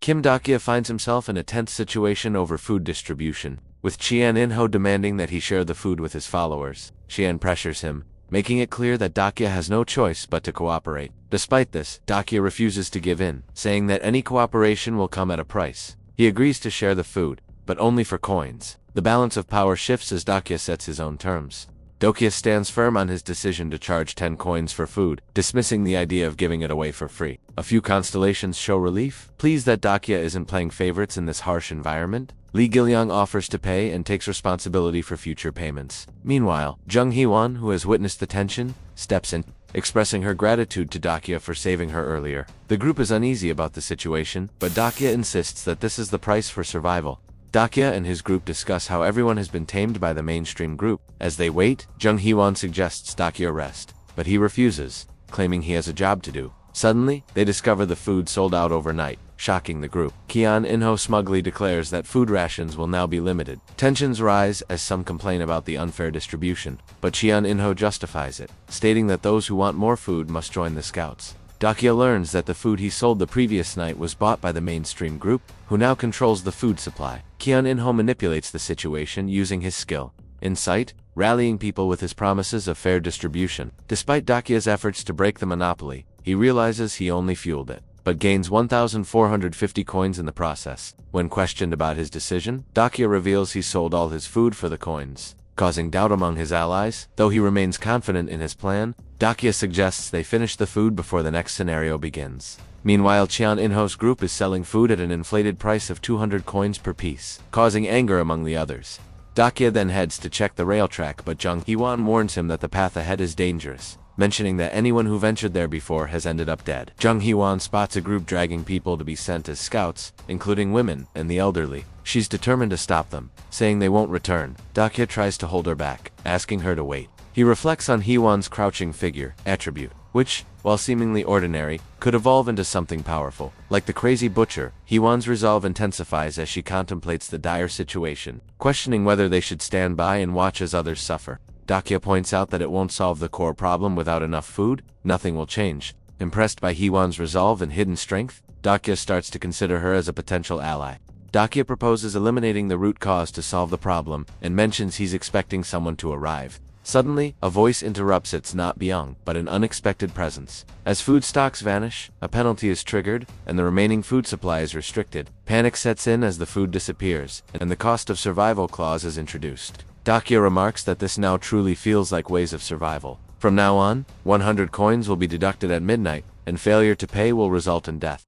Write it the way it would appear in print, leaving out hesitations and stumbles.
Dokja finds himself in a tense situation over food distribution, with Qian Inho demanding that he share the food with his followers. Qian pressures him, making it clear that Dokja has no choice but to cooperate. Despite this, Dokja refuses to give in, saying that any cooperation will come at a price. He agrees to share the food, but only for coins. The balance of power shifts as Dokja sets his own terms. Dokja stands firm on his decision to charge 10 coins for food, dismissing the idea of giving it away for free. A few constellations show relief, pleased that Dokja isn't playing favorites in this harsh environment. Li Gilyang offers to pay and takes responsibility for future payments. Meanwhile, Zheng Hewan, who has witnessed the tension, steps in, expressing her gratitude to Dokja for saving her earlier. The group is uneasy about the situation, but Dokja insists that this is the price for survival. Dokja and his group discuss how everyone has been tamed by the mainstream group. As they wait, Zheng Hewan suggests Dokja rest, but he refuses, claiming he has a job to do. Suddenly, they discover the food sold out overnight, shocking the group. Qian Inho smugly declares that food rations will now be limited. Tensions rise as some complain about the unfair distribution, but Qian Inho justifies it, stating that those who want more food must join the scouts. Dokja learns that the food he sold the previous night was bought by the mainstream group, who now controls the food supply. Qian Inho manipulates the situation using his skill, insight, rallying people with his promises of fair distribution. Despite Dokja's efforts to break the monopoly, he realizes he only fueled it, but gains 1,450 coins in the process. When questioned about his decision, Dokja reveals he sold all his food for the coins, causing doubt among his allies. Though he remains confident in his plan, Dokja suggests they finish the food before the next scenario begins. Meanwhile, Qian Inho's group is selling food at an inflated price of 200 coins per piece, causing anger among the others. Dokja then heads to check the rail track, but Zheng Hewan warns him that the path ahead is dangerous, mentioning that anyone who ventured there before has ended up dead. Zheng Hewan spots a group dragging people to be sent as scouts, including women and the elderly. She's determined to stop them, saying they won't return. Dokja tries to hold her back, asking her to wait. He reflects on Hewan's crouching figure, attribute, which, while seemingly ordinary, could evolve into something powerful. Like the crazy butcher, Hewan's resolve intensifies as she contemplates the dire situation, questioning whether they should stand by and watch as others suffer. Dokja points out that it won't solve the core problem without enough food. Nothing will change. Impressed by Hewan's resolve and hidden strength, Dokja starts to consider her as a potential ally. Dokja proposes eliminating the root cause to solve the problem, and mentions he's expecting someone to arrive. Suddenly, a voice interrupts. It's not Byung, but an unexpected presence. As food stocks vanish, a penalty is triggered, and the remaining food supply is restricted. Panic sets in as the food disappears, and the cost of survival clause is introduced. Dokja remarks that this now truly feels like ways of survival. From now on, 100 coins will be deducted at midnight, and failure to pay will result in death.